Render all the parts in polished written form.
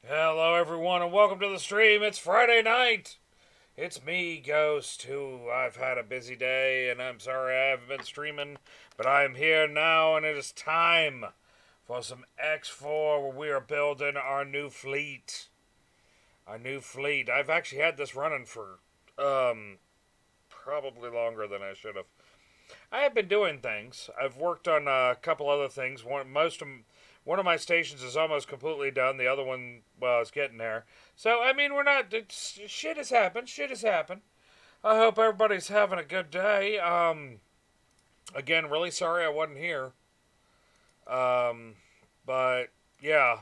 Hello, everyone, and welcome to the stream. It's Friday night. It's me, Ghost, who I've had a busy day, and I'm sorry I haven't been streaming, but I am here now, and it is time for some X4 where we are building our new fleet. Our new fleet. I've actually had this running for, probably longer than I should have. I have been doing things. I've worked on a couple other things. One of my stations is almost completely done. The other one, well, is getting there. So I mean, we're not. Shit has happened. Shit has happened. I hope everybody's having a good day. Again, really sorry I wasn't here. Um, but yeah,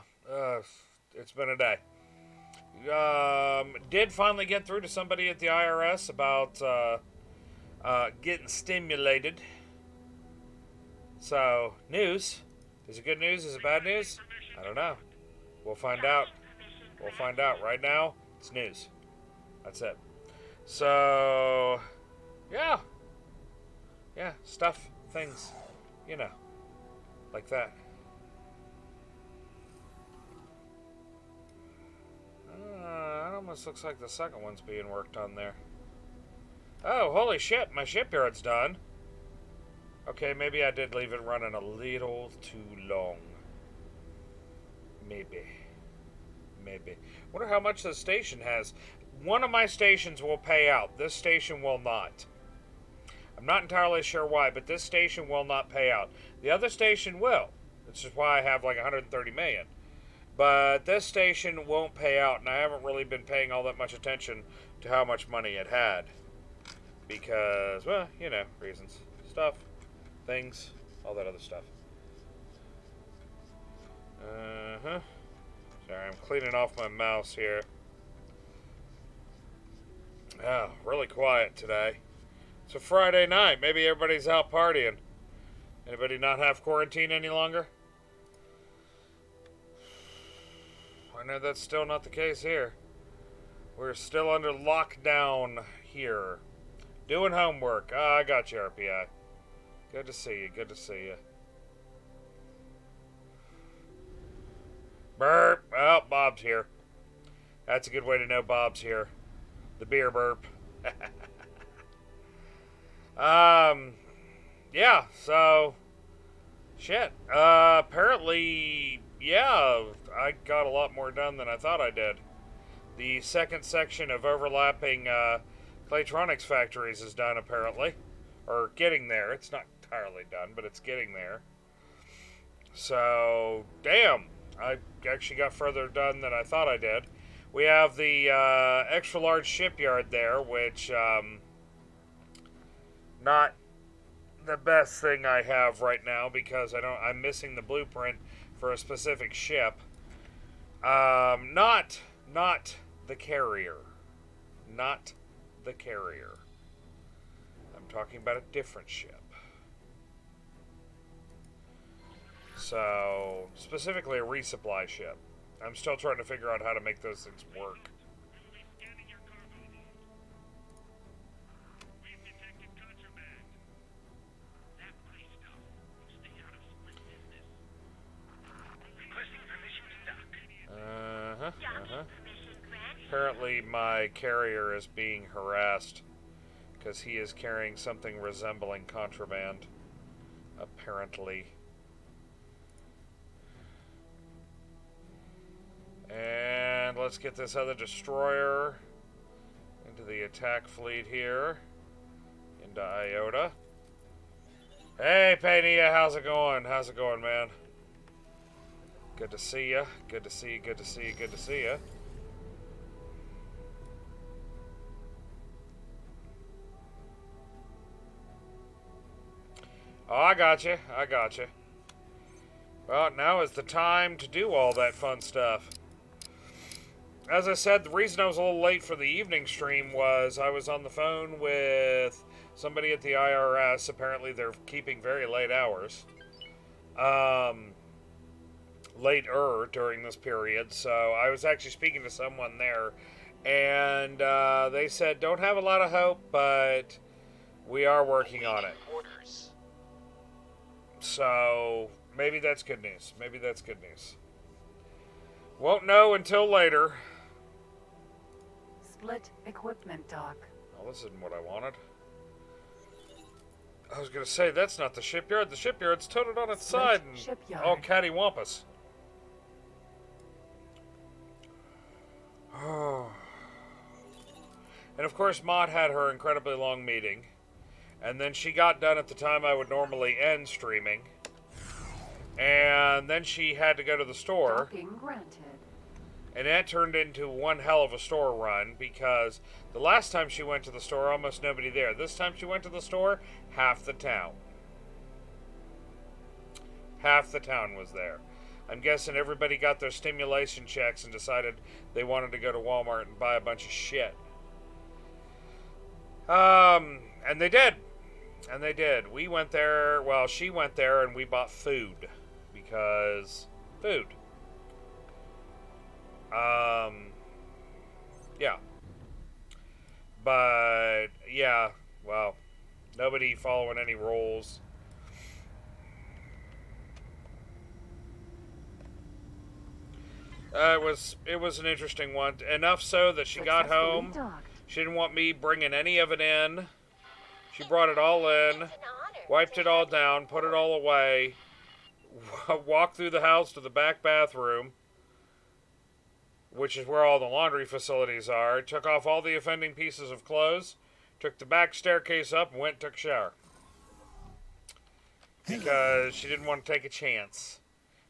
it's been a day. Did finally get through to somebody at the IRS about getting stimulated. So, news. Is it good news? Is it bad news? I don't know. We'll find out. We'll find out. Right now, it's news. That's it. So, yeah. Yeah, stuff, things, you know, like that. It almost looks like the second one's being worked on there. Oh, holy shit, my shipyard's done. Okay, maybe I did leave it running a little too long. Maybe. Maybe. Wonder how much the station has. One of my stations will pay out. This station will not. I'm not entirely sure why, but this station will not pay out. The other station will. Which is why I have like 130 million. But this station won't pay out, and I haven't really been paying all that much attention to how much money it had. Because, well, you know, reasons. Stuff. Things. All that other stuff. Uh-huh. Sorry, I'm cleaning off my mouse here. Oh, really quiet today. It's a Friday night. Maybe everybody's out partying. Anybody not have quarantine any longer? I know that's still not the case here. We're still under lockdown here. Doing homework. Ah, I got you, RPI. Good to see you. Good to see you. Burp. Oh, Bob's here. That's a good way to know Bob's here. The beer burp. Yeah, so, shit. Apparently, yeah, I got a lot more done than I thought I did. The second section of overlapping Claytronics factories is done, apparently. Or getting there. It's not entirely done, but it's getting there. So, damn. I actually got further done than I thought I did. We have the extra large shipyard there, which not the best thing I have right now because I'm missing the blueprint for a specific ship. Not the carrier. Not the carrier. I'm talking about a different ship. So, specifically a resupply ship. I'm still trying to figure out how to make those things work. Uh-huh, uh-huh. Apparently my carrier is being harassed because he is carrying something resembling contraband. Apparently. And let's get this other destroyer into the attack fleet here. Into Iota. Hey, Pania, how's it going? How's it going, man? Good to see ya. Good to see you. Good to see you. Good to see ya. Oh, I got you. I got you. Well, now is the time to do all that fun stuff. As I said, the reason I was a little late for the evening stream was I was on the phone with somebody at the IRS. Apparently, they're keeping very late hours. Later during this period. So I was actually speaking to someone there, and they said, don't have a lot of hope, but we are working on it. So maybe that's good news. Maybe that's good news. Won't know until later. Split equipment dock. Oh, this isn't what I wanted. I was going to say, that's not the shipyard. The shipyard's tilted on its Split side and shipyard. all cattywampus. Oh. And of course, Maud had her incredibly long meeting. And then she got done at the time I would normally end streaming. And then she had to go to the store. Docking granted. And that turned into one hell of a store run because the last time she went to the store, almost nobody there. This time she went to the store, half the town. Half the town was there. I'm guessing everybody got their stimulation checks and decided they wanted to go to Walmart and buy a bunch of shit. And they did. And they did. We went there, well, she went there and we bought food. Because food. Yeah. But, yeah, well, nobody following any rules. It was an interesting one. Enough so that she got home. She didn't want me bringing any of it in. She brought it all in, wiped it all down, put it all away, walked through the house to the back bathroom, which is where all the laundry facilities are, took off all the offending pieces of clothes, took the back staircase up, and went and took a shower. Because she didn't want to take a chance.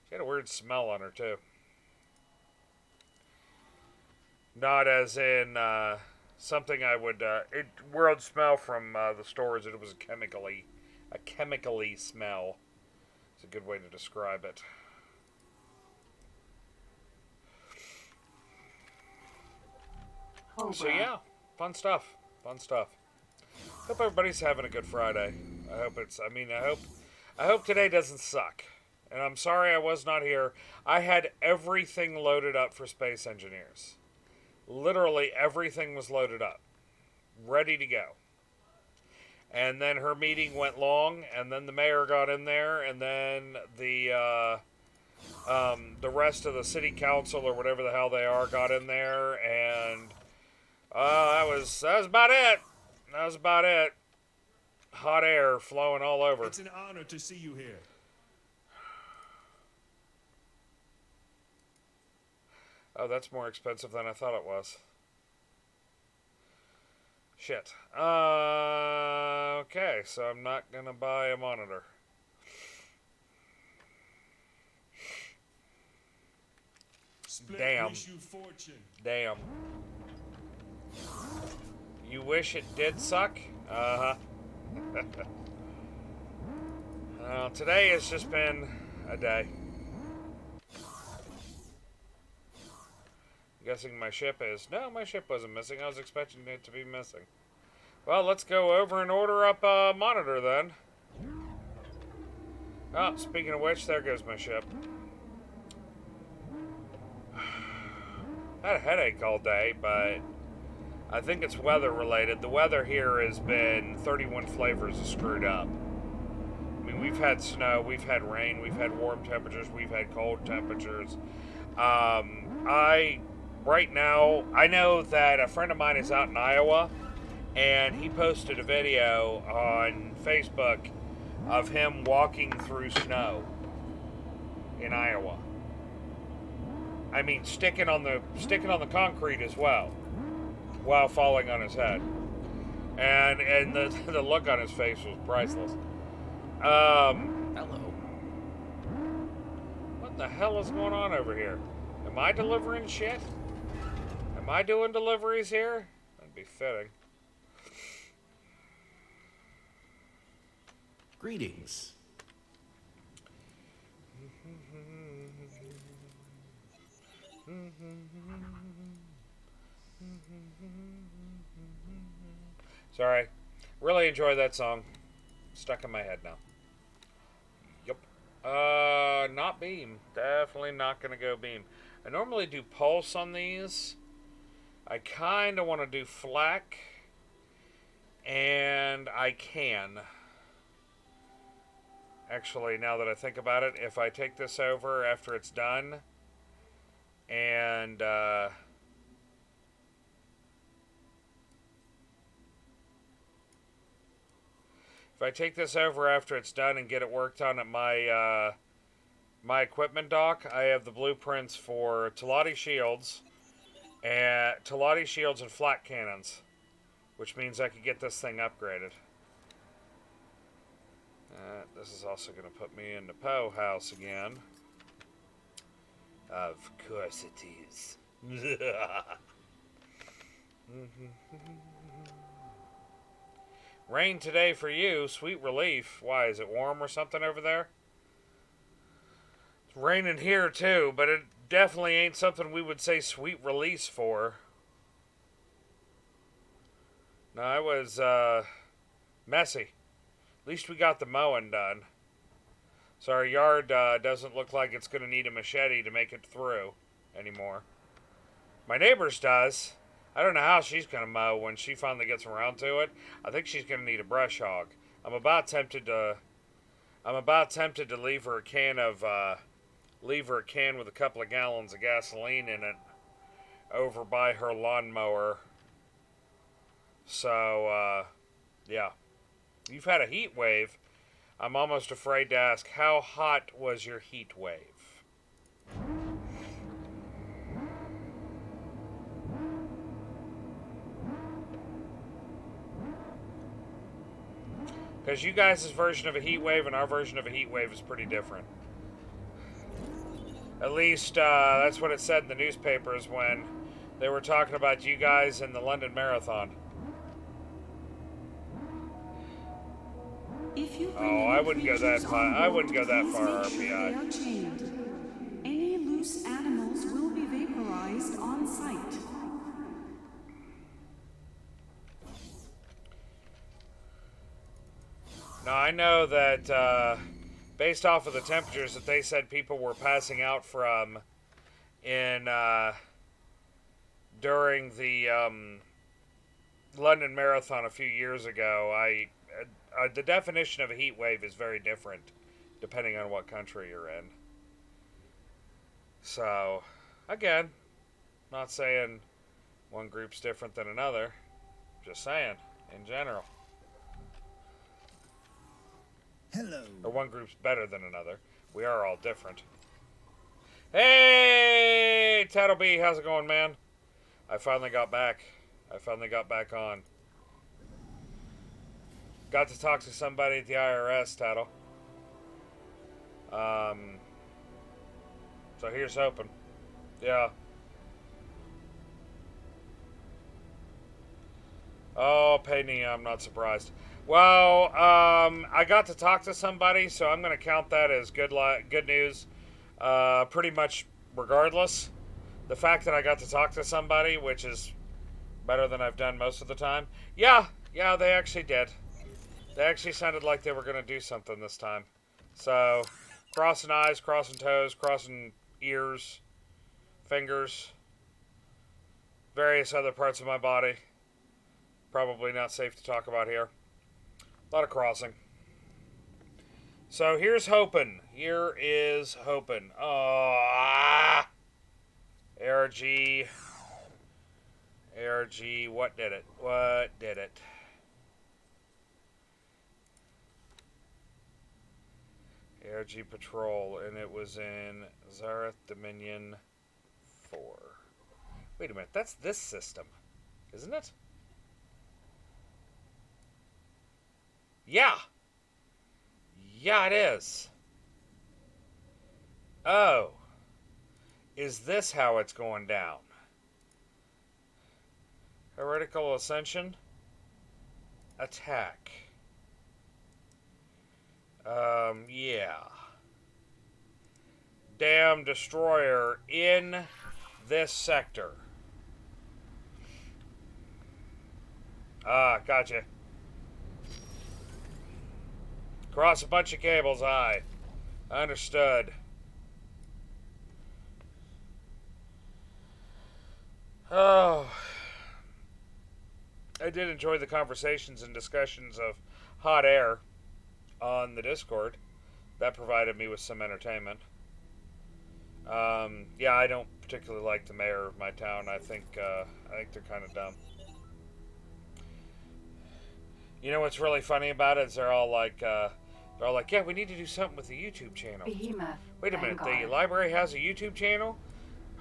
She had a weird smell on her, too. Not as in something I would... weird smell from the stores. It was a chemically smell. It's a good way to describe it. So yeah, fun stuff. Hope everybody's having a good Friday. I hope today doesn't suck. And I'm sorry I was not here. I had everything loaded up for Space Engineers. Literally everything was loaded up. Ready to go. And then her meeting went long, and then the mayor got in there, and then the rest of the city council or whatever the hell they are got in there, and that was about it. That was about it. Hot air flowing all over. It's an honor to see you here. Oh, that's more expensive than I thought it was. Shit. Okay, so I'm not gonna buy a monitor. Damn. Damn. You wish it did suck? Uh-huh. Today has just been a day. I'm guessing my ship is... No, my ship wasn't missing. I was expecting it to be missing. Well, let's go over and order up a monitor then. Oh, speaking of which, there goes my ship. I had a headache all day, but I think it's weather related. The weather here has been 31 flavors of screwed up. I mean, we've had snow, we've had rain, we've had warm temperatures, we've had cold temperatures. Right now, I know that a friend of mine is out in Iowa, and he posted a video on Facebook of him walking through snow in Iowa. I mean, sticking on the concrete as well, while falling on his head, and the look on his face was priceless. Hello. What the hell is going on over here? Am I delivering shit? Am I doing deliveries here? That'd be fitting. Greetings. Sorry. Really enjoy that song. Stuck in my head now. Yep. Not beam. Definitely not gonna go beam. I normally do pulse on these. I kind of want to do flak. And I can. Actually, now that I think about it, if I take this over after it's done, and And if I take this over after it's done and get it worked on at my my equipment dock, I have the blueprints for Talati shields and flat cannons, which means I could get this thing upgraded. This is also going to put me in the Poe house again. Of course it is. Rain today for you, sweet relief. Why, is it warm or something over there? It's raining here too, but it definitely ain't something we would say sweet release for. No, it was messy. At least we got the mowing done. So our yard doesn't look like it's going to need a machete to make it through anymore. My neighbor's does. I don't know how she's going to mow when she finally gets around to it. I think she's going to need a brush hog. I'm about tempted to leave her a can with a couple of gallons of gasoline in it over by her lawnmower. So yeah. You've had a heat wave. I'm almost afraid to ask, how hot was your heat wave? Because you guys' version of a heat wave and our version of a heat wave is pretty different. At least that's what it said in the newspapers when they were talking about you guys in the London Marathon. Oh, I wouldn't go that far. I wouldn't go that far, RPI. Any loose animals will be vaporized on site. Now, I know that based off of the temperatures that they said people were passing out from in during the London Marathon a few years ago, the definition of a heat wave is very different depending on what country you're in. So, again, not saying one group's different than another, just saying in general. Hello. Or one group's better than another. We are all different. Hey, Tattle B, how's it going, man? I finally got back. On. Got to talk to somebody at the IRS, Tattle. So here's hoping. Yeah. Oh, Penny, I'm not surprised. Well, I got to talk to somebody, so I'm going to count that as good news. Pretty much regardless. The fact that I got to talk to somebody, which is better than I've done most of the time. Yeah, they actually did. They actually sounded like they were going to do something this time. So, crossing eyes, crossing toes, crossing ears, fingers, various other parts of my body. Probably not safe to talk about here. A lot of crossing. So here's hoping. Here is hoping. Oh, ARG. What did it? ARG Patrol, and it was in Zareth Dominion 4. Wait a minute, that's this system, isn't it? Yeah, it is. Oh, is this how it's going down? Heretical Ascension. Attack. Yeah. Damn destroyer in this sector. Ah, gotcha. Cross a bunch of cables, aye. Understood. Oh. I did enjoy the conversations and discussions of hot air on the Discord. That provided me with some entertainment. Yeah, I don't particularly like the mayor of my town. I think they're kind of dumb. You know what's really funny about it is they're all like, yeah, we need to do something with the YouTube channel. Behemoth. Wait a minute, the Vanguard. library has a YouTube channel?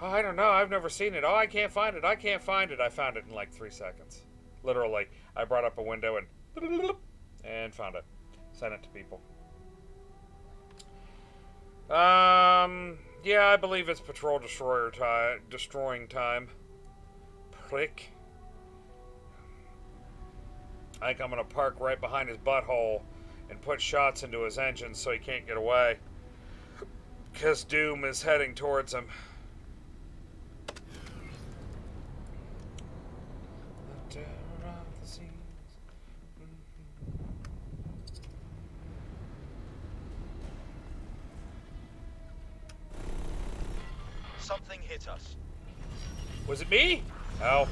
Oh, I don't know. I've never seen it. Oh, I can't find it. I can't find it. I found it in like 3 seconds. Literally, I brought up a window and found it. Sent it to people. Yeah, I believe it's patrol destroyer time, destroying time. Prick. I think I'm gonna park right behind his butthole and put shots into his engine so he can't get away. Because Doom is heading towards him. The terror of the seas. Something hit us. Was it me? Oh.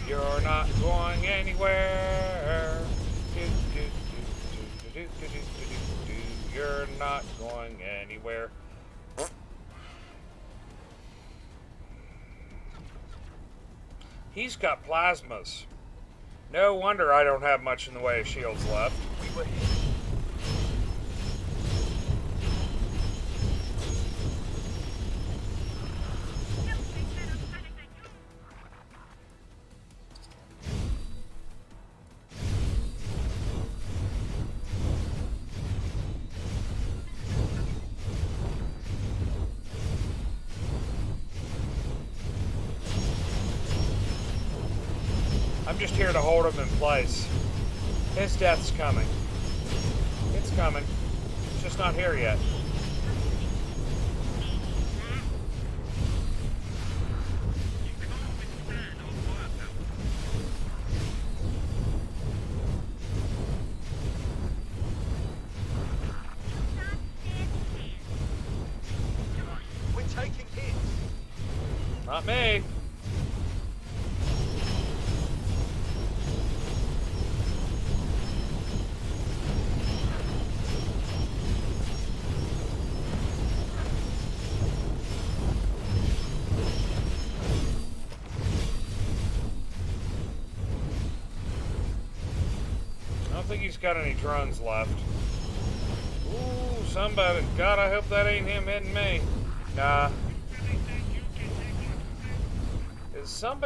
You're not going anywhere. You're not going anywhere. He's got plasmas. No wonder I don't have much in the way of shields left. We were hit. I'm just here to hold him in place. His death's coming. It's coming. It's just not here yet. We're taking hits. Not me. I don't think he's got any drones left. Ooh, somebody. God, I hope that ain't him hitting me. Nah.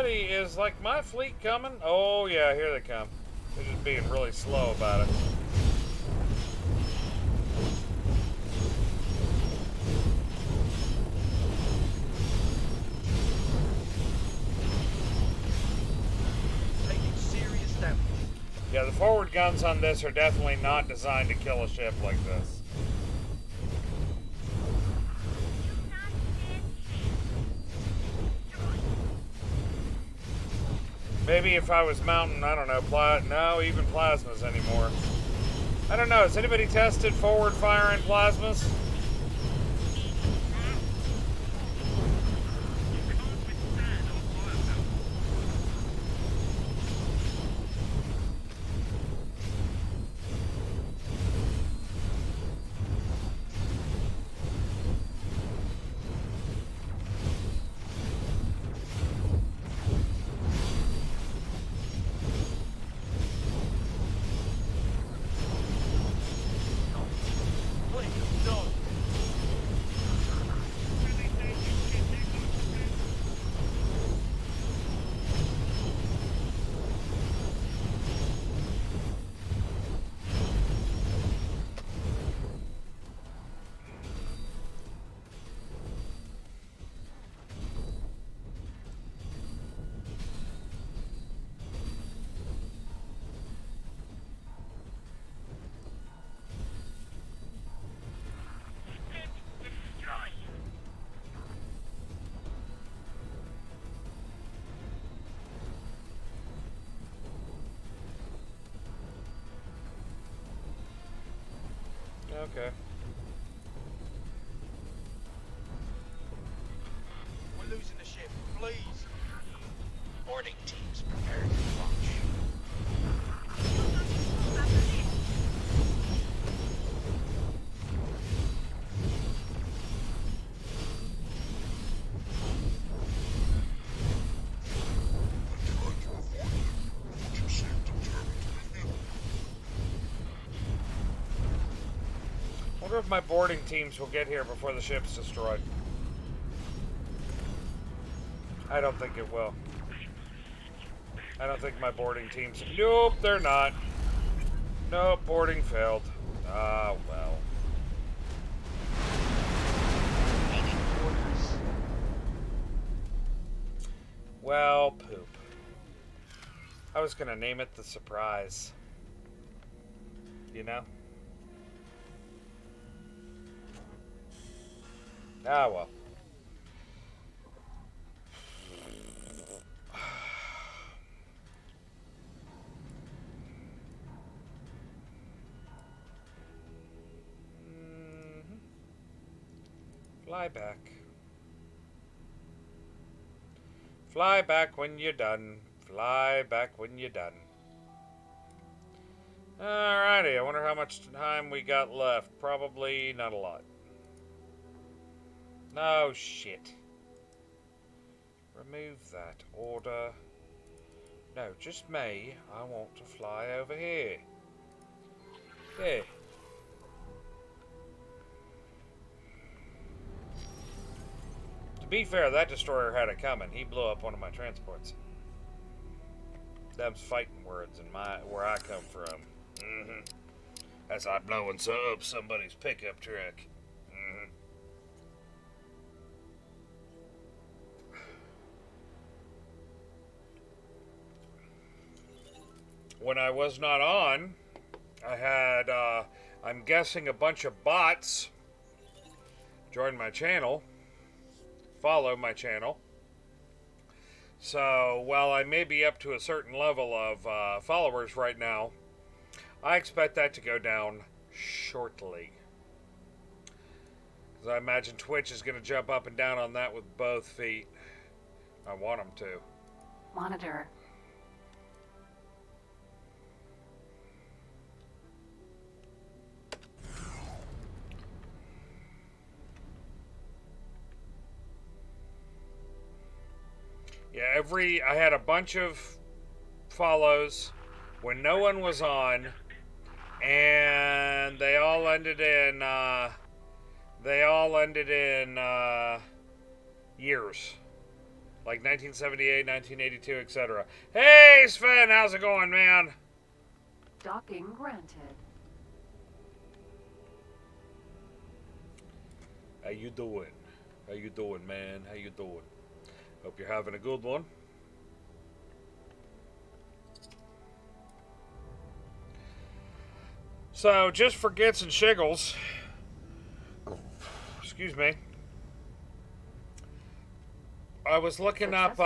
Is like my fleet coming? Oh yeah, here they come. They're just being really slow about it. Taking serious damage. Yeah, the forward guns on this are definitely not designed to kill a ship like this. Maybe if I was mounting, I don't know, no, even plasmas anymore. I don't know, has anybody tested forward firing plasmas? Please, no. Okay. We're losing the ship. Please. Boarding teams prepared to launch. I wonder if my boarding teams will get here before the ship's destroyed. I don't think it will. I don't think my boarding teams... Nope, they're not. Nope, boarding failed. Ah, well. Well, poop. I was gonna name it the surprise. You know? Ah, well. Fly back. Fly back when you're done. Fly back when you're done. Alrighty, I wonder how much time we got left. Probably not a lot. No shit. Remove that. Order. No, just me. I want to fly over here. There. To be fair, that destroyer had it coming. He blew up one of my transports. Them's fighting words in where I come from. That's like blowing up somebody's pickup truck. When I was not on, I had, I'm guessing, a bunch of bots join my channel, follow my channel. So, while I may be up to a certain level of followers right now, I expect that to go down shortly. Because I imagine Twitch is going to jump up and down on that with both feet. I want them to. Monitor. Yeah, I had a bunch of follows when no one was on, and they all ended in years, like 1978, 1982, etc. Hey, Sven, how's it going, man? Docking granted. How you doing? How you doing, man? How you doing? Hope you're having a good one. So, just for gits and shiggles, excuse me, I was looking up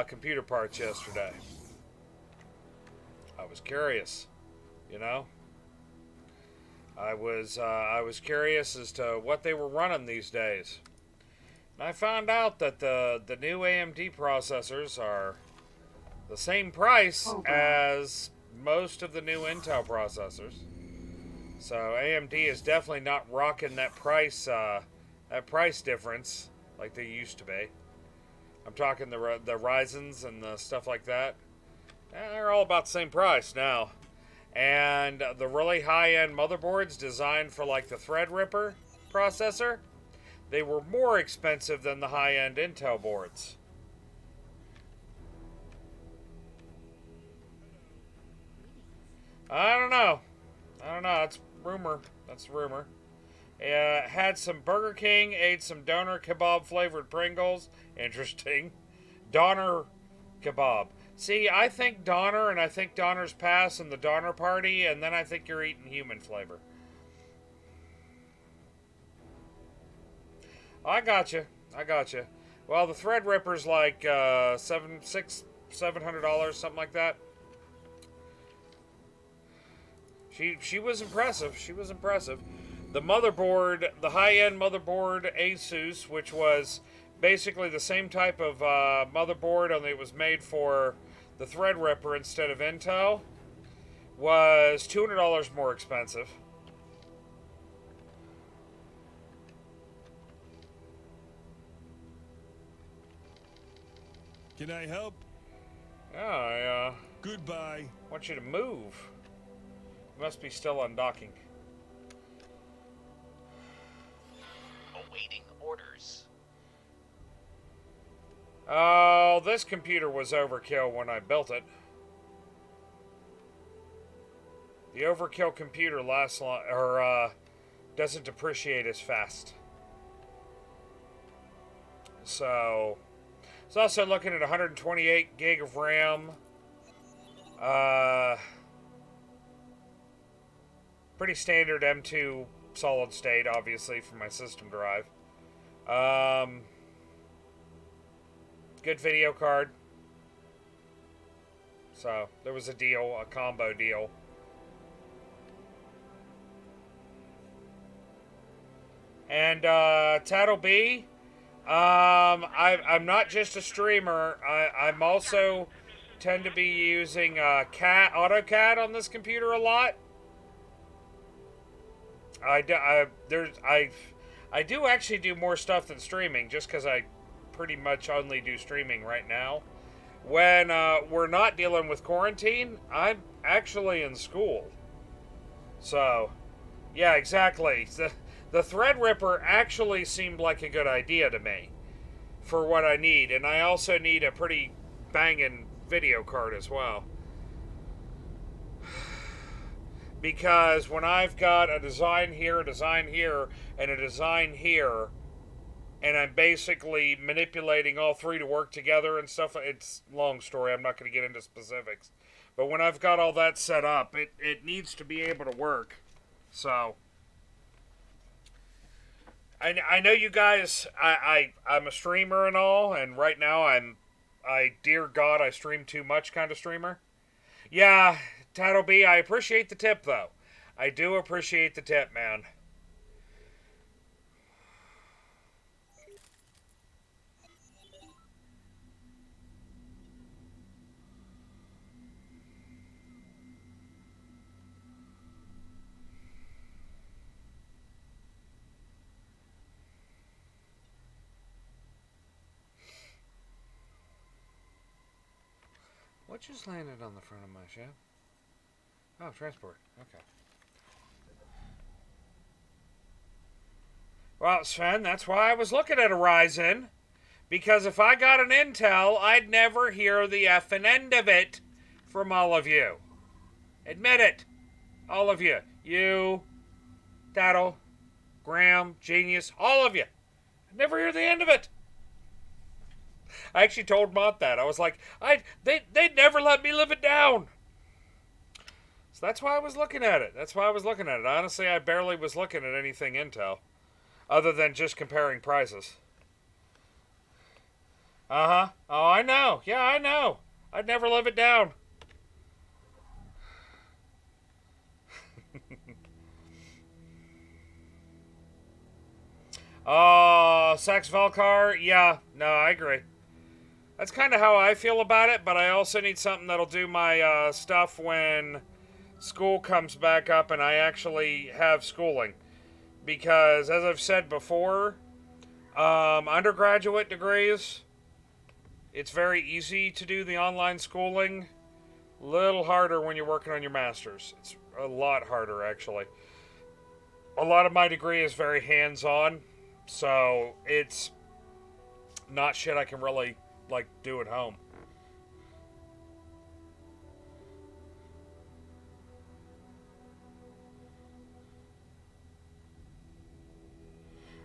computer parts yesterday. I was curious, you know. I was curious as to what they were running these days. And I found out that the new AMD processors are the same price as most of the new Intel processors. So AMD is definitely not rocking that price difference like they used to be. I'm talking the Ryzens and the stuff like that. They're all about the same price now. And the really high-end motherboards designed for like the Threadripper processor, they were more expensive than the high-end Intel boards. I don't know. That's rumor. Had some Burger King, ate some doner kebab flavored Pringles. Interesting. Doner kebab. See, I think Donner, and I think Donner's Pass and the Donner Party, and then I think you're eating human flavor. I gotcha. Well, the Threadripper's like $700, something like that. She was impressive. She was impressive. The motherboard, the high-end motherboard Asus, which was basically the same type of motherboard, only it was made for the Threadripper instead of Intel, was $200 more expensive. Can I help? Yeah, I Goodbye. want you to move. You must be still undocking. Awaiting orders. Oh, this computer was overkill when I built it. The overkill computer lasts long, or doesn't depreciate as fast. So, it's also looking at 128 gig of RAM. Pretty standard M2 solid state, obviously, for my system drive. Good video card. So, there was a deal, a combo deal. And Tattle B, I'm not just a streamer. I'm also tend to be using AutoCAD on this computer a lot. I do actually do more stuff than streaming, just because I pretty much only do streaming right now. When we're not dealing with quarantine, I'm actually in school. So, yeah, exactly. The Threadripper actually seemed like a good idea to me for what I need, and I also need a pretty banging video card as well. Because when I've got a design here, and a design here, and I'm basically manipulating all three to work together and stuff, it's a long story, I'm not going to get into specifics. But when I've got all that set up, it needs to be able to work. So, I know you guys, I'm a streamer and all, and right now dear God, I stream too much kind of streamer. Yeah, Tattle B, I appreciate the tip, though. I do appreciate the tip, man. What just landed on the front of my ship? Oh, transport. Okay. Well, Sven, that's why I was looking at a Ryzen. Because if I got an Intel, I'd never hear the effing end of it from all of you. Admit it. All of you. You, Tattle, Graham, Genius, all of you. I'd never hear the end of it. I actually told Mont that. I was like, they'd never let me live it down. So that's why I was looking at it. Honestly, I barely was looking at anything Intel. Other than just comparing prices. Uh-huh. Oh, I know. Yeah, I know. I'd never live it down. Oh, Sax Valkar? Yeah, no, I agree. That's kind of how I feel about it, but I also need something that'll do my stuff when school comes back up and I actually have schooling. Because, as I've said before, undergraduate degrees, it's very easy to do the online schooling. A little harder when you're working on your master's. It's a lot harder, actually. A lot of my degree is very hands-on, so it's not shit I can really, do at home.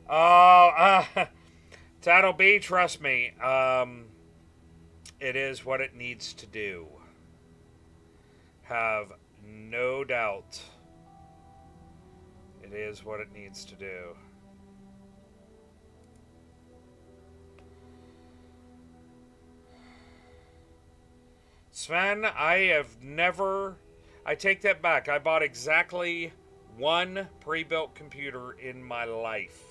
Oh, Tattle B, trust me, it is what it needs to do. Have no doubt. It is what it needs to do. Sven, I have never... I take that back. I bought exactly one pre-built computer in my life,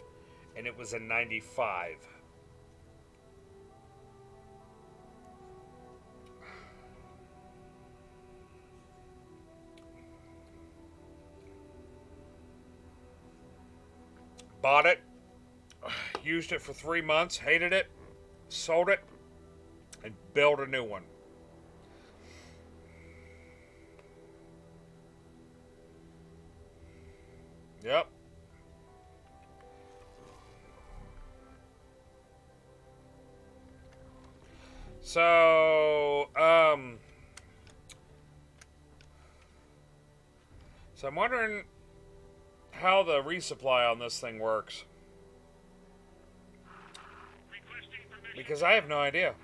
and it was a 95. Bought it, used it for 3 months, hated it, sold it, and built a new one. Yep. So, so I'm wondering how the resupply on this thing works. Because I have no idea.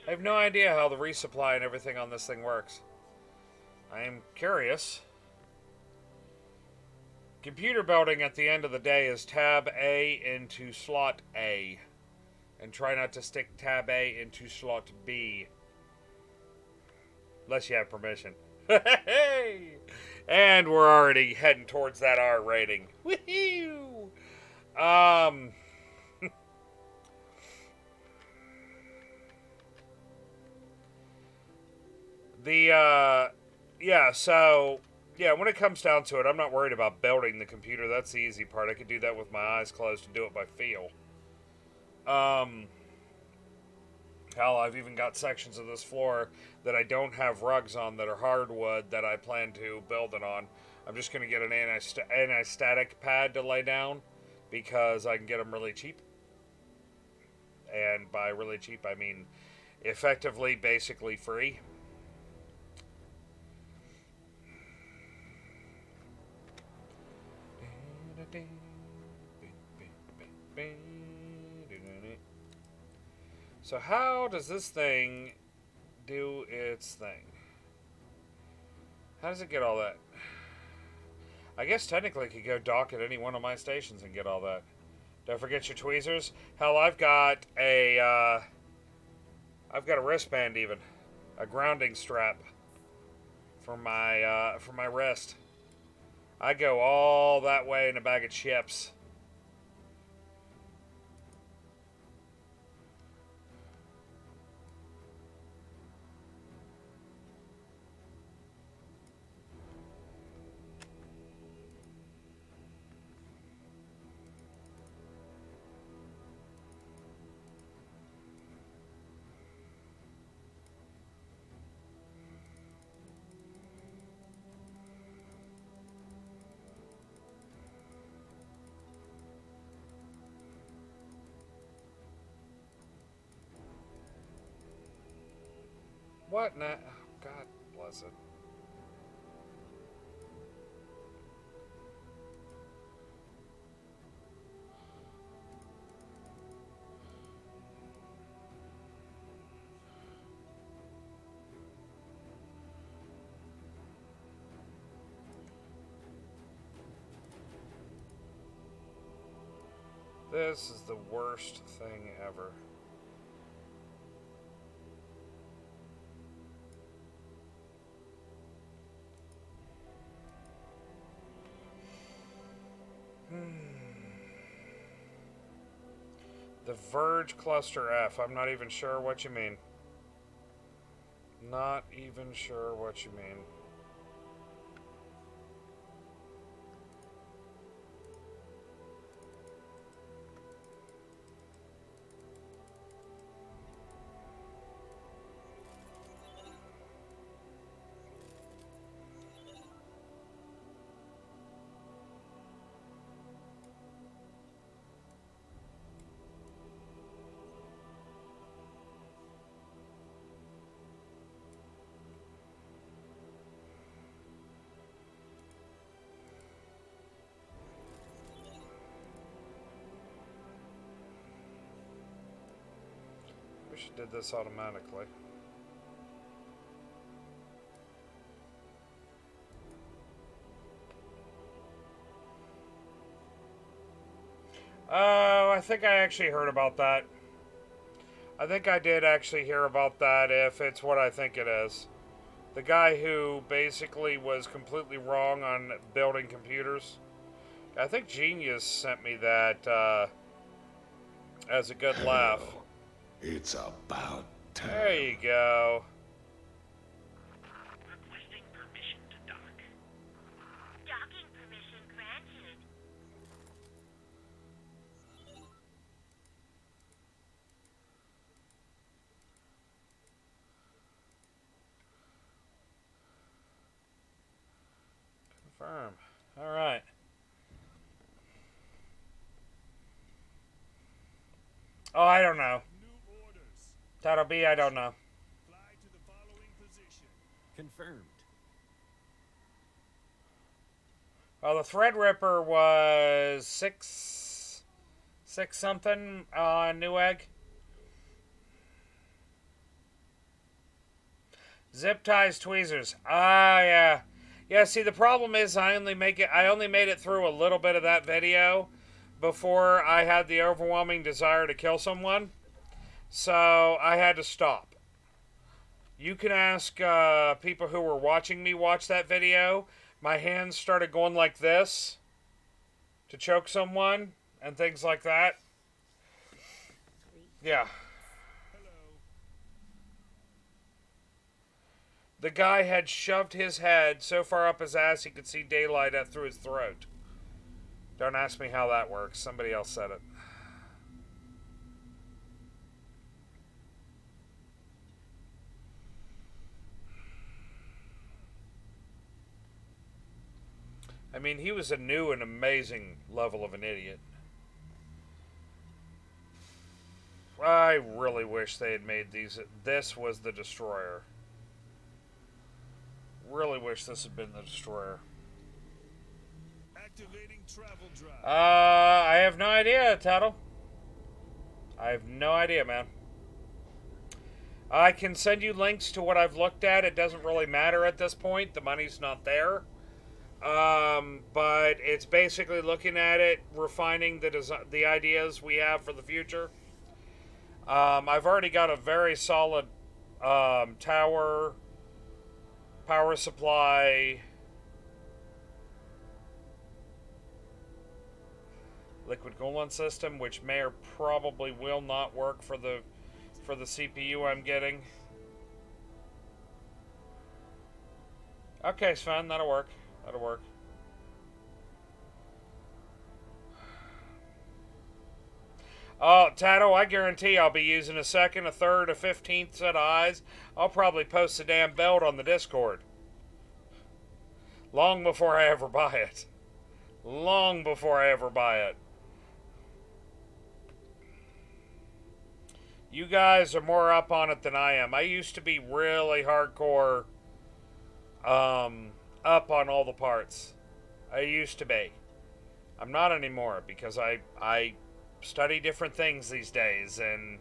I have no idea how the resupply and everything on this thing works. I am curious. Computer building at the end of the day is tab A into slot A. And try not to stick tab A into slot B. Unless you have permission. And we're already heading towards that R rating. Woohoo! When it comes down to it, I'm not worried about building the computer. That's the easy part. I could do that with my eyes closed and do it by feel. Hell, I've even got sections of this floor that I don't have rugs on that are hardwood that I plan to build it on. I'm just going to get an anti-static pad to lay down because I can get them really cheap. And by really cheap, I mean effectively, basically free. So how does this thing do its thing? How does it get all that? I guess technically I could go dock at any one of my stations and get all that. Don't forget your tweezers. Hell, I've got a wristband even, a grounding strap for my wrist. I go all that way in a bag of chips. What now? Oh, God bless it. This is the worst thing ever. The Verge Cluster F. I'm not even sure what you mean. Not even sure what you mean. Wish it did this automatically. Oh, I think I actually heard about that. I think I did actually hear about that if it's what I think it is. The guy who basically was completely wrong on building computers. I think Genius sent me that as a good laugh. It's about time. There you go. Requesting permission to dock. Docking permission granted. Confirm. All right. Oh, I don't know. That'll be, I don't know. Confirmed. Well, the Threadripper was six something on Newegg. Zip ties, tweezers. Ah, yeah. Yeah, see, the problem is I only made it through a little bit of that video before I had the overwhelming desire to kill someone. So I had to stop. You can ask people who were watching me watch that video. My hands started going like this to choke someone and things like that. Yeah. The guy had shoved his head so far up his ass he could see daylight out through his throat. Don't ask me how that works. Somebody else said it. I mean, he was a new and amazing level of an idiot. I really wish they had made these. This was the Destroyer. Really wish this had been the Destroyer. Activating travel drive. I have no idea, Tattle. I have no idea, man. I can send you links to what I've looked at. It doesn't really matter at this point. The money's not there. But it's basically looking at it, refining the ideas we have for the future. I've already got a very solid tower, power supply, liquid coolant system, which may or probably will not work for the CPU I'm getting. Okay, Sven, that'll work. That'll work. Oh, Tato, I guarantee I'll be using a second, a third, a 15th set of eyes. I'll probably post the damn belt on the Discord. Long before I ever buy it. Long before I ever buy it. You guys are more up on it than I am. I used to be really hardcore up on all the parts. I used to be. I'm not anymore because I study different things these days, and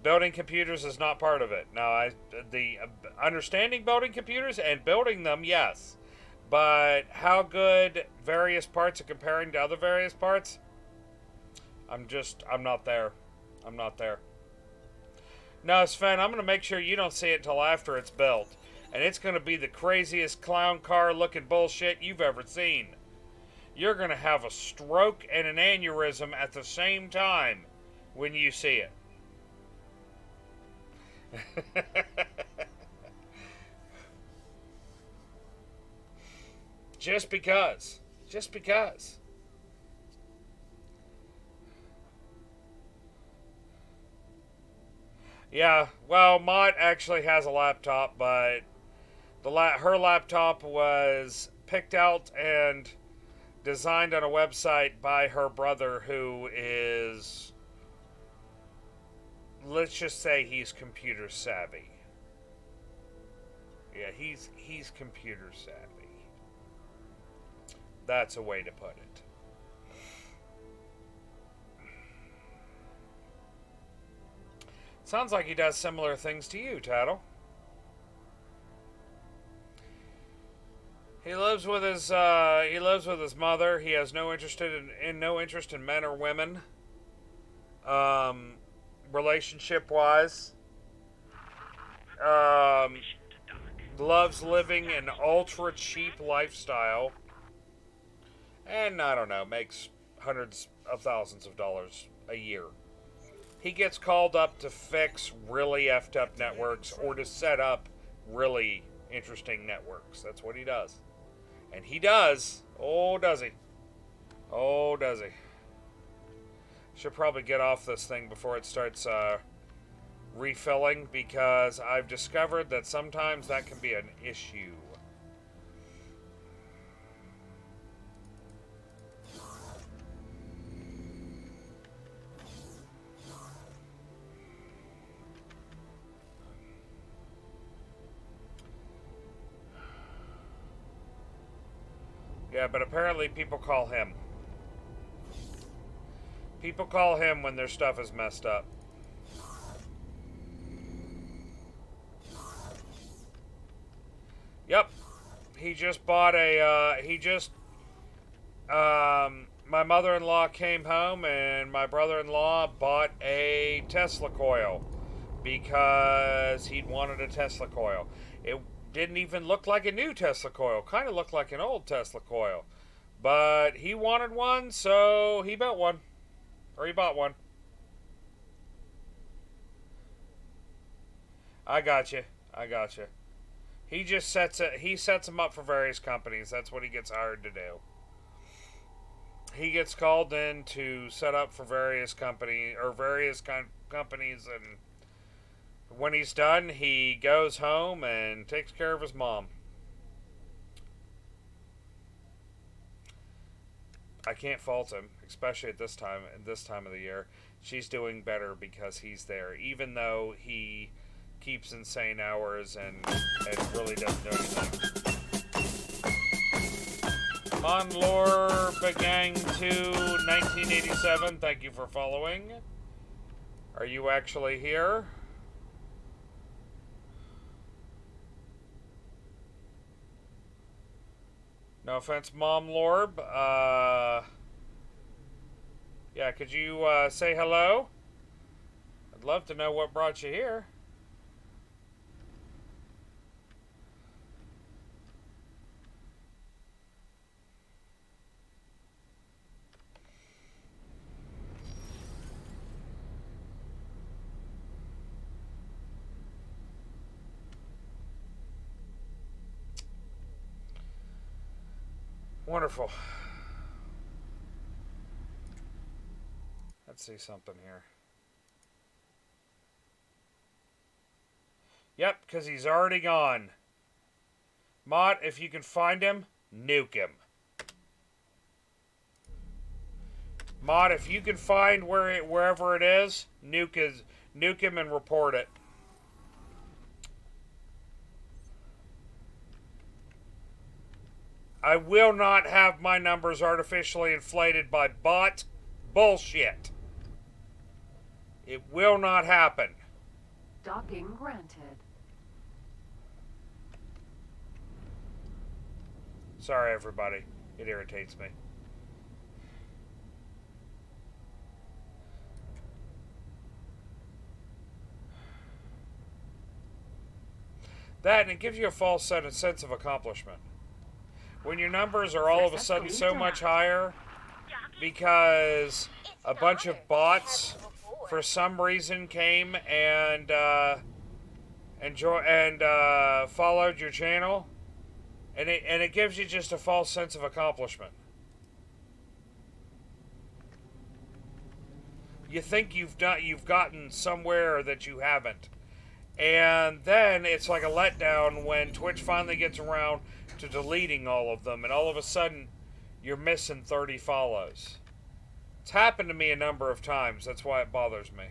building computers is not part of it. Now, the understanding building computers and building them, yes, but how good various parts are comparing to other various parts, I'm not there. I'm not there. No, Sven, I'm going to make sure you don't see it till after it's built. And it's going to be the craziest clown car looking bullshit you've ever seen. You're going to have a stroke and an aneurysm at the same time when you see it. Just because. Just because. Yeah, well, Mott actually has a laptop, but her laptop was picked out and designed on a website by her brother, who is, let's just say he's computer savvy. Yeah, he's computer savvy. That's a way to put it. Sounds like he does similar things to you, Tattle. He lives with his mother. He has no interest in men or women. Relationship wise. loves living an ultra cheap lifestyle, and I don't know, makes hundreds of thousands of dollars a year. He gets called up to fix really effed up networks or to set up really interesting networks. That's what he does. And he does. Oh, does he? Oh, does he? Should probably get off this thing before it starts refilling, because I've discovered that sometimes that can be an issue. Yeah, but apparently people call him. People call him when their stuff is messed up. Yep. He just bought a, my mother-in-law came home and my brother-in-law bought a Tesla coil because he'd wanted a Tesla coil. It didn't even look like a new Tesla coil. Kind of looked like an old Tesla coil. But he wanted one, so he built one. Or he bought one. I got you. He just sets them up for various companies. That's what he gets hired to do. He gets called in to set up for various companies, and when he's done, he goes home and takes care of his mom. I can't fault him, especially at this time of the year. She's doing better because he's there, even though he keeps insane hours and really doesn't do anything. Monlore Begang 2 1987, thank you for following. Are you actually here? No offense, Mom Lorb. Yeah, could you say hello? I'd love to know what brought you here. Wonderful. Let's see something here. Yep, because he's already gone. Mott, if you can find him, nuke him. Mott, if you can find wherever it is, nuke him and report it. I will not have my numbers artificially inflated by bot bullshit. It will not happen. Docking granted. Sorry, everybody. It irritates me. That, and it gives you a false sense of accomplishment. When your numbers are all of a sudden so much higher because a bunch of bots for some reason came and followed your channel, and it gives you just a false sense of accomplishment. You think you've gotten somewhere that you haven't. And then it's like a letdown when Twitch finally gets around to deleting all of them, and all of a sudden you're missing 30 follows. It's happened to me a number of times. That's why it bothers me.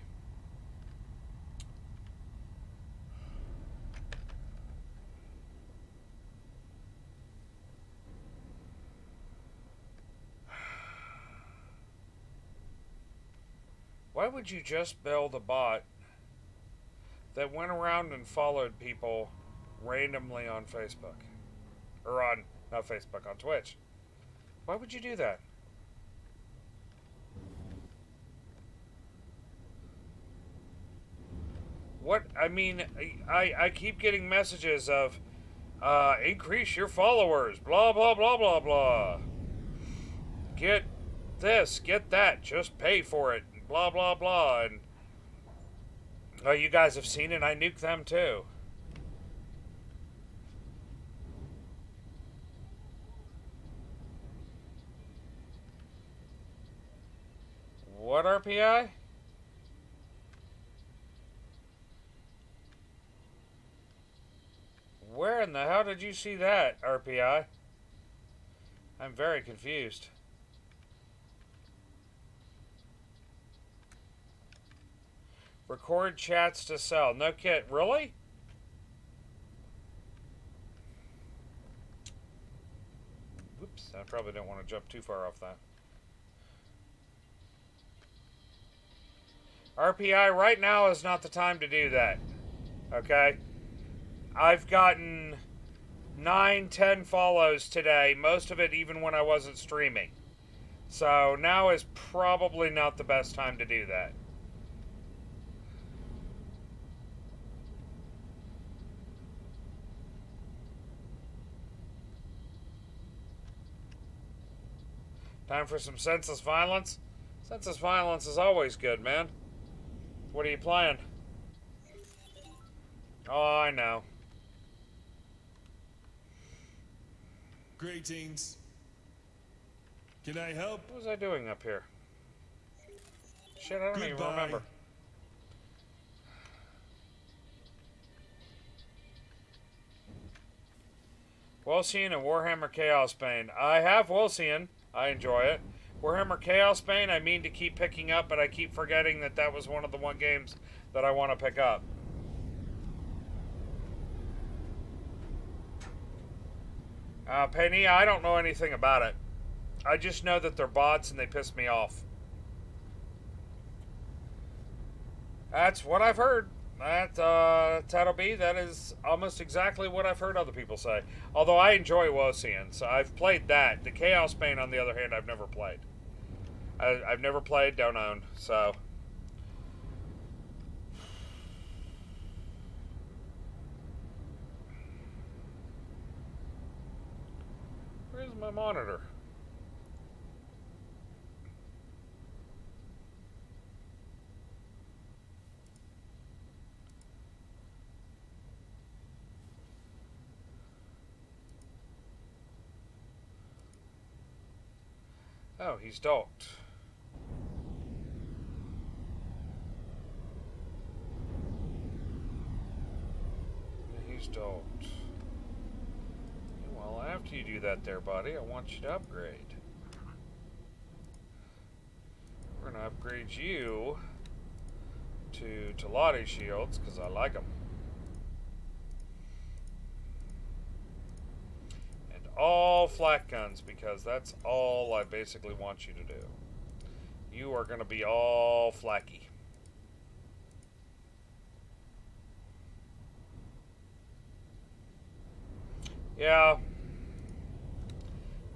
Why would you just build a bot that went around and followed people randomly on Facebook? Or on, not Facebook, on Twitch. Why would you do that? What, I mean, I keep getting messages of, Increase your followers. Blah, blah, blah, blah, blah. Get this, get that. Just pay for it. Blah, blah, blah. And oh, you guys have seen it. I nuked them too. What RPI? Where in the hell did you see that, RPI? I'm very confused. Record chats to sell. No kid. Really? Whoops. I probably don't want to jump too far off that. RPI, right now is not the time to do that. Okay? I've gotten 9, 10 follows today. Most of it even when I wasn't streaming. So now is probably not the best time to do that. Time for some senseless violence? Senseless violence is always good, man. What are you playing? Oh, I know. Greetings. Can I help? What was I doing up here? Shit, I don't even Goodbye. remember. Wolcian and Warhammer Chaos Bane. I have Wolcian. I enjoy it. Warhammer Chaos Bane, I mean to keep picking up, but I keep forgetting that that was one of the games that I want to pick up. Penny, I don't know anything about it. I just know that they're bots and they piss me off. That's what I've heard. That'll be. That is almost exactly what I've heard other people say. Although I enjoy Wolcian, so I've played that. The Chaos Bane, on the other hand, I've never played. I've never played, don't own, so... Where's my monitor? Oh, he's docked. He's docked. Well, after you do that there, buddy, I want you to upgrade. We're going to upgrade you to Talati shields, because I like them. And all flak guns, because that's all I basically want you to do. You are going to be all flaky. Yeah,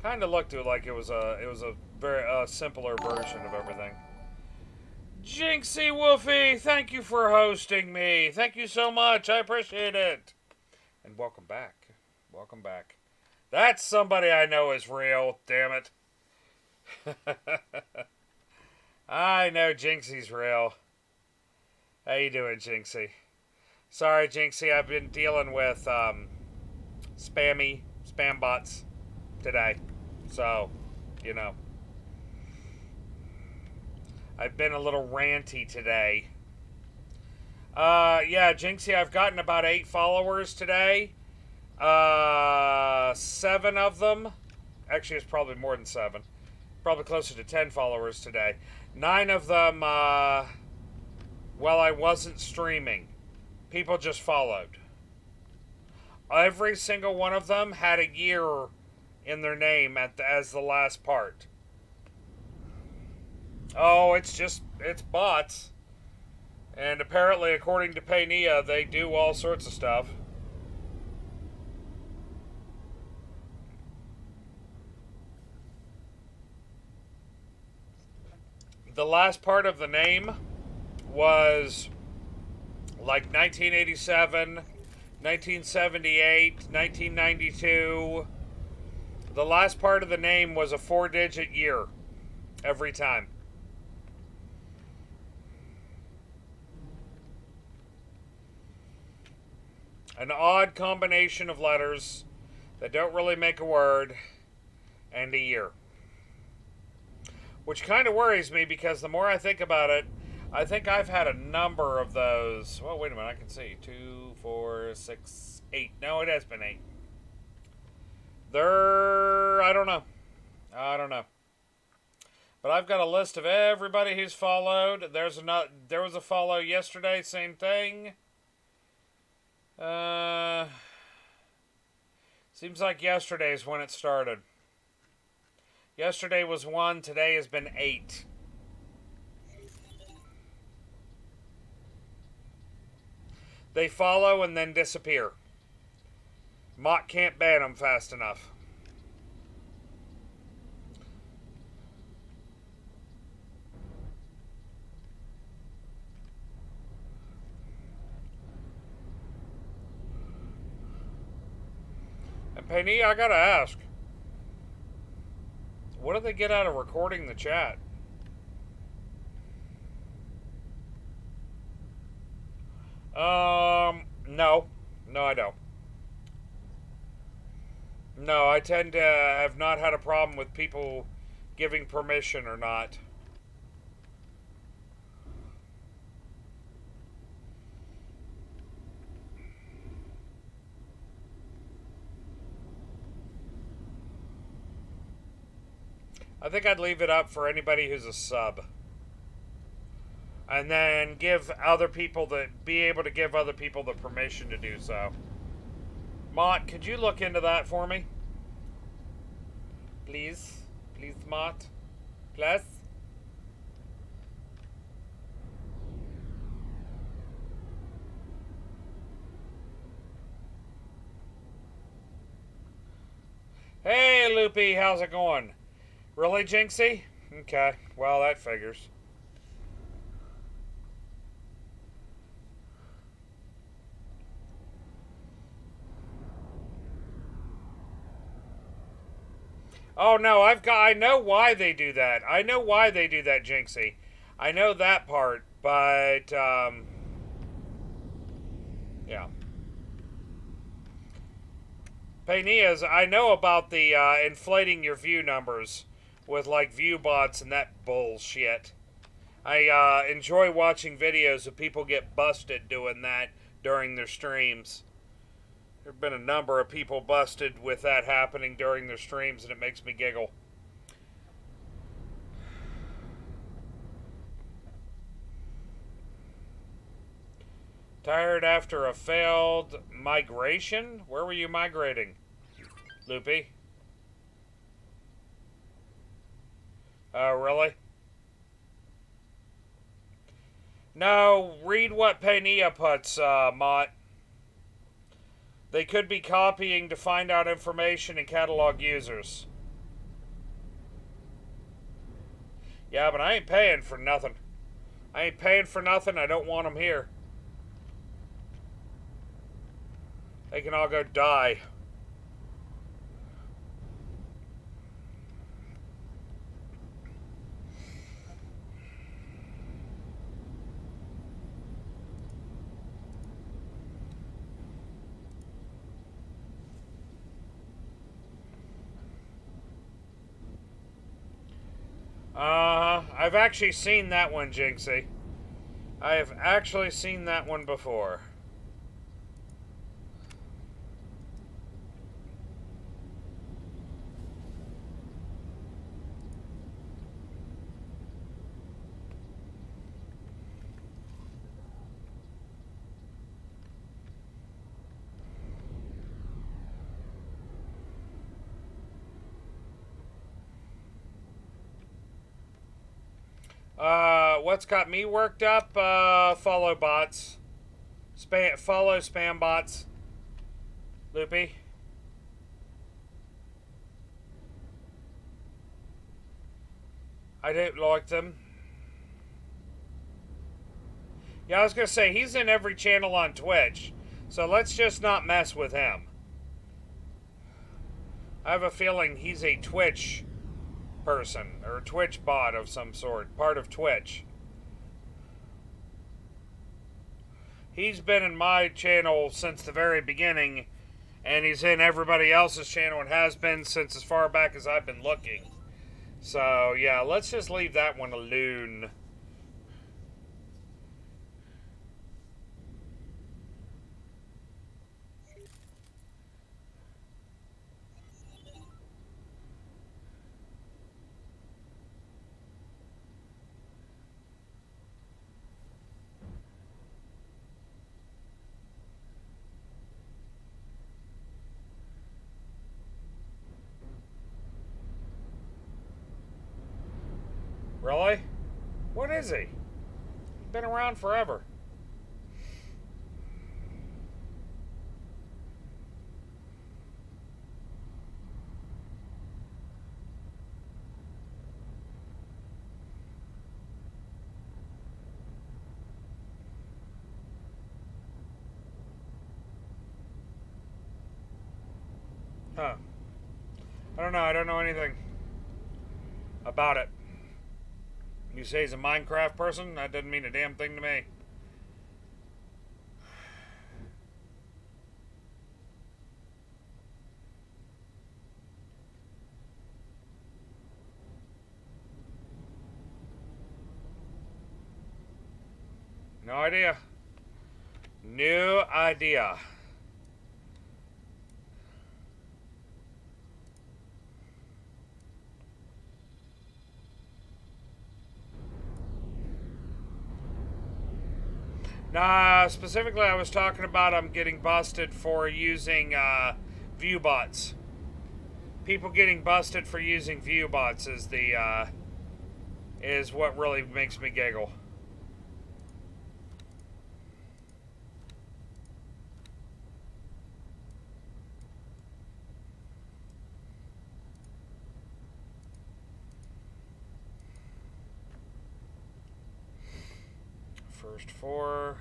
kind of looked like it was a very simpler version of everything. Jinxie Wolfie, thank you for hosting me. Thank you so much. I appreciate it. And welcome back. Welcome back. That's somebody I know is real. Damn it. I know Jinxie's real. How you doing, Jinxie? Sorry, Jinxie. I've been dealing with spam bots today, so you know I've been a little ranty today. Yeah, Jinxie, I've gotten about 8 followers today. 7 of them, actually it's probably more than 7, probably closer to 10 followers today. 9 of them while I wasn't streaming. People just followed. Every single one of them had a year in their name as the last part. Oh, it's bots. And apparently, according to Paynia, they do all sorts of stuff. The last part of the name was like 1987, 1978, 1992. The last part of the name was a 4-digit year every time. An odd combination of letters that don't really make a word and a year. Which kind of worries me because the more I think about it, I think I've had a number of those. Well, wait a minute, I can see. 2, 4, 6, 8. No, it has been 8. I don't know. I don't know. But I've got a list of everybody who's followed. There was a follow yesterday, same thing. Seems like yesterday's when it started. Yesterday was 1, today has been 8. They follow and then disappear. Mott can't ban them fast enough. And Penny, I gotta ask, what do they get out of recording the chat? No. No, I don't. No, I tend to have not had a problem with people giving permission or not. I think I'd leave it up for anybody who's a sub. And then give other people be able to give other people the permission to do so. Mott, could you look into that for me? Please? Please, Mott? Please? Hey, Loopy, how's it going? Really, Jinxie? Okay, well, that figures. Oh no, I know why they do that. I know why they do that, Jinxie. I know that part, but yeah. Paynias, I know about the inflating your view numbers with like view bots and that bullshit. I enjoy watching videos of people get busted doing that during their streams. There have been a number of people busted with that happening during their streams, and it makes me giggle. Tired after a failed migration? Where were you migrating, Loopy? Oh, really? No, read what Pania puts, Mott. They could be copying to find out information and catalog users. Yeah, but I ain't paying for nothing. I ain't paying for nothing. I don't want them here. They can all go die. I've actually seen that one, Jinxie. I have actually seen that one before. What's got me worked up? Follow bots. Follow spam bots. Loopy. I didn't like them. Yeah, I was gonna say, he's in every channel on Twitch. So let's just not mess with him. I have a feeling he's a Twitch person, or a Twitch bot of some sort, part of Twitch. He's been in my channel since the very beginning, and he's in everybody else's channel and has been since as far back as I've been looking. So, yeah, let's just leave that one alone. Really? What is he? He's been around forever. Huh. I don't know. I don't know anything about it. You say he's a Minecraft person? That doesn't mean a damn thing to me. No idea. No idea. Nah, specifically I was talking about I'm getting busted for using view bots. People getting busted for using view bots is the is what really makes me giggle. First four.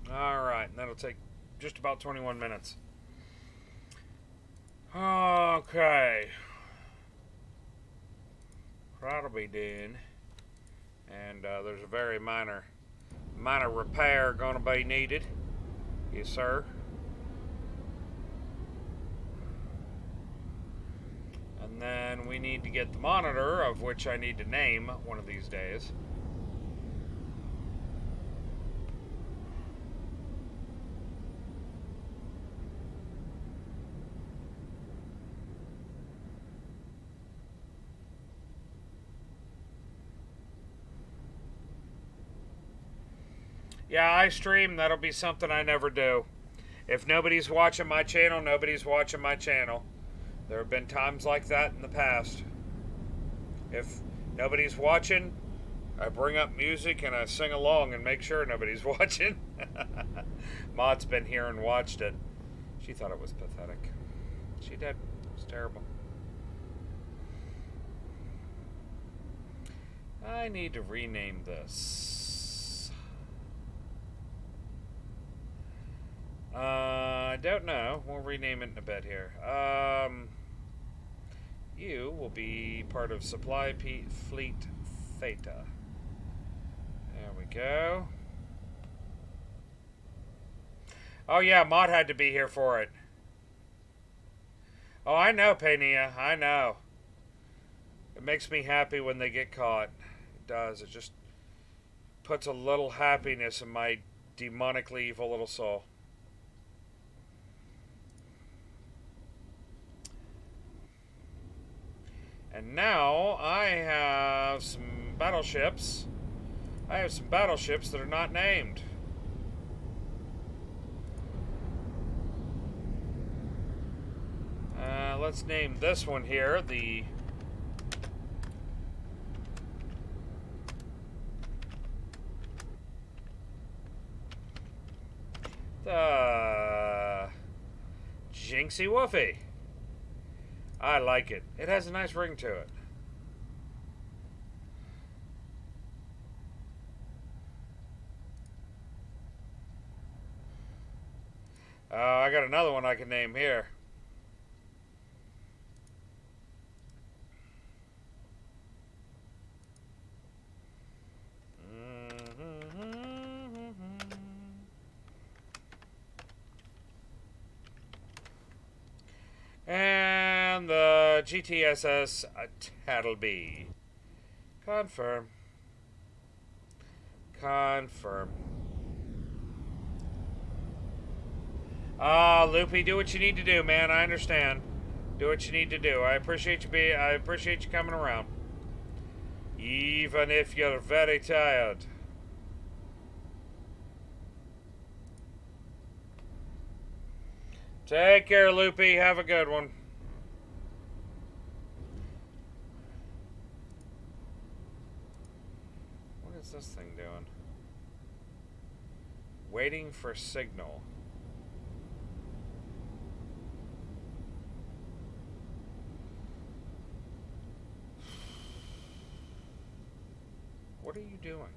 Alright, that'll take just about 21 minutes. Okay. That'll be done. And there's a very minor repair gonna be needed. Yes, sir. And then we need to get the monitor, of which I need to name one of these days. Yeah, I stream. That'll be something I never do. If nobody's watching my channel, nobody's watching my channel. There have been times like that in the past. If nobody's watching, I bring up music and I sing along and make sure nobody's watching. Maud's been here and watched it. She thought it was pathetic. She did. It was terrible. I need to rename this. I don't know. We'll rename it in a bit here. You will be part of Supply Fleet Theta. There we go. Oh yeah, Maud had to be here for it. Oh, I know, Pania. I know. It makes me happy when they get caught. It does. It just puts a little happiness in my demonically evil little soul. And now I have some battleships. I have some battleships that are not named. Let's name this one here the Jinxie Woofy. I like it. It has a nice ring to it. I got another one I can name here. And the GTSS Tattleby. Confirm. Confirm. Loopy, do what you need to do, man. I understand. Do what you need to do. I appreciate you coming around. Even if you're very tired. Take care, Loopy. Have a good one. What is this thing doing? Waiting for signal. What are you doing?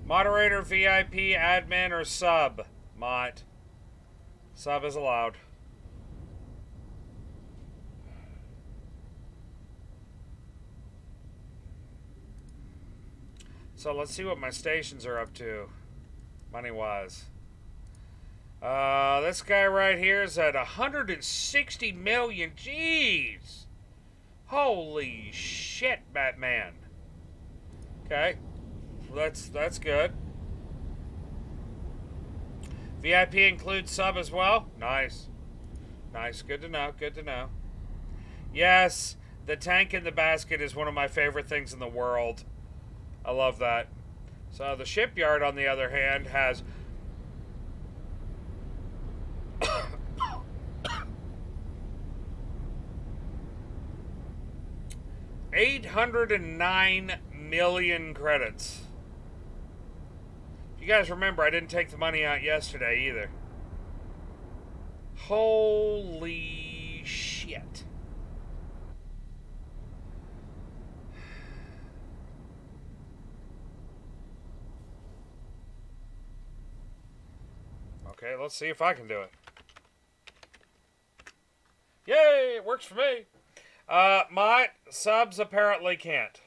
Moderator, VIP, admin, or sub? Mod. Sub is allowed. So let's see what my stations are up to, money-wise. This guy right here is at 160 million. Jeez. Holy shit, Batman. Okay. That's good. VIP includes sub as well? Nice. Nice. Good to know. Good to know. Yes, the tank in the basket is one of my favorite things in the world. I love that. So the shipyard, on the other hand, has $809 million credits. If you guys remember, I didn't take the money out yesterday either. Holy shit. Okay, let's see if I can do it. Yay, it works for me. My subs apparently can't.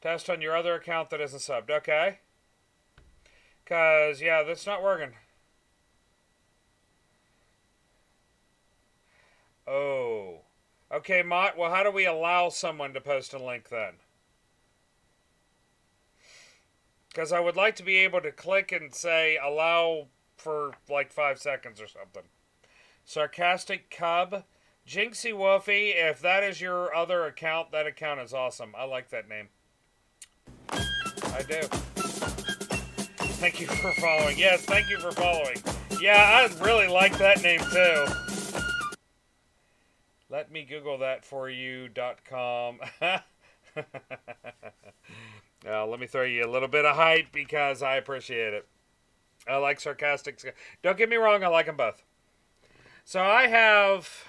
Test on your other account that isn't subbed. Okay. Because, yeah, that's not working. Oh. Okay, Mott, well, how do we allow someone to post a link then? Because I would like to be able to click and say allow for like 5 seconds or something. Sarcastic Cub. Jinxie Woofy, if that is your other account, that account is awesome. I like that name. I do. Thank you for following. Yes, thank you for following. Yeah, I really like that name too. Let me Google that for you.com. Let me throw you a little bit of hype because I appreciate it. I like sarcastic. Don't get me wrong, I like them both. So I have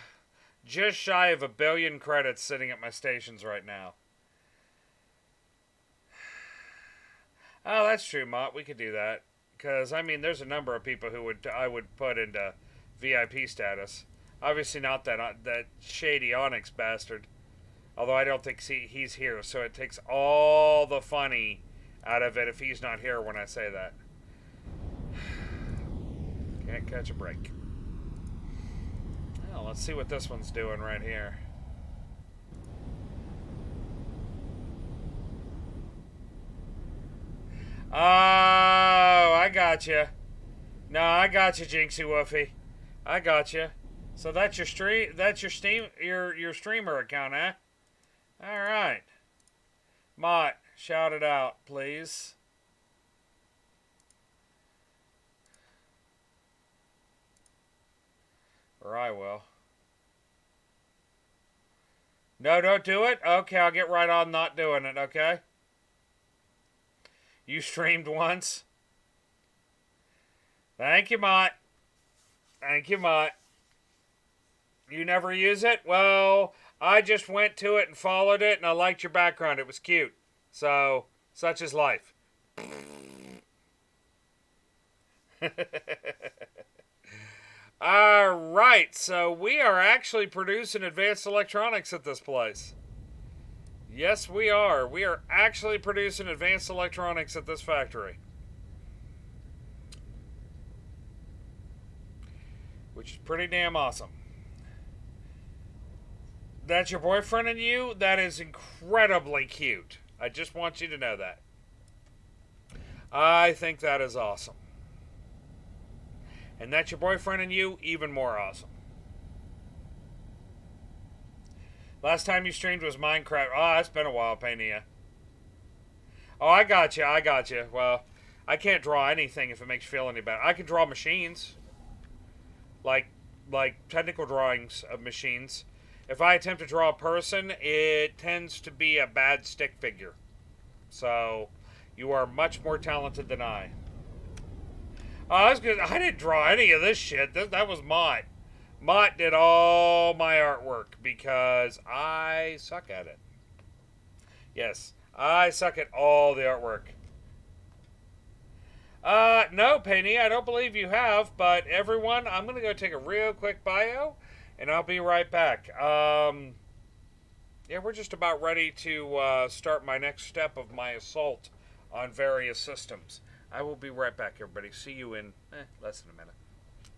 just shy of 1 billion credits sitting at my stations right now. Oh, that's true, Mott. We could do that. Because, I mean, there's a number of people who I would put into VIP status. Obviously not that shady Onyx bastard. Although I don't think he's here, so it takes all the funny out of it if he's not here when I say that. Can't catch a break. Well, let's see what this one's doing right here. Oh, I got you. No, I got you, Jinxie Woofy. I got you. So that's your stream. That's your your streamer account, eh? All right. Mott, shout it out, please. Or I will. No, don't do it? Okay, I'll get right on not doing it, okay? You streamed once. Thank you, Mott. Thank you, Mott. You never use it? Well, I just went to it and followed it, and I liked your background. It was cute. So, such is life. Alright, so we are actually producing advanced electronics at this place. Yes, we are. We are actually producing advanced electronics at this factory. Which is pretty damn awesome. That's your boyfriend and you? That is incredibly cute. I just want you to know that. I think that is awesome. And that's your boyfriend and you? Even more awesome. Last time you streamed was Minecraft. Oh, it's been a while, Pania. Oh, I got you. I got you. Well, I can't draw anything if it makes you feel any better. I can draw machines. Like technical drawings of machines. If I attempt to draw a person, it tends to be a bad stick figure. So, you are much more talented than I. Oh, I didn't draw any of this shit. That was Mott. Mott did all my artwork because I suck at it. Yes, I suck at all the artwork. No, Penny, I don't believe you have, but everyone, I'm going to go take a real quick bio, and I'll be right back. Yeah, we're just about ready to start my next step of my assault on various systems. I will be right back, everybody. See you in less than a minute.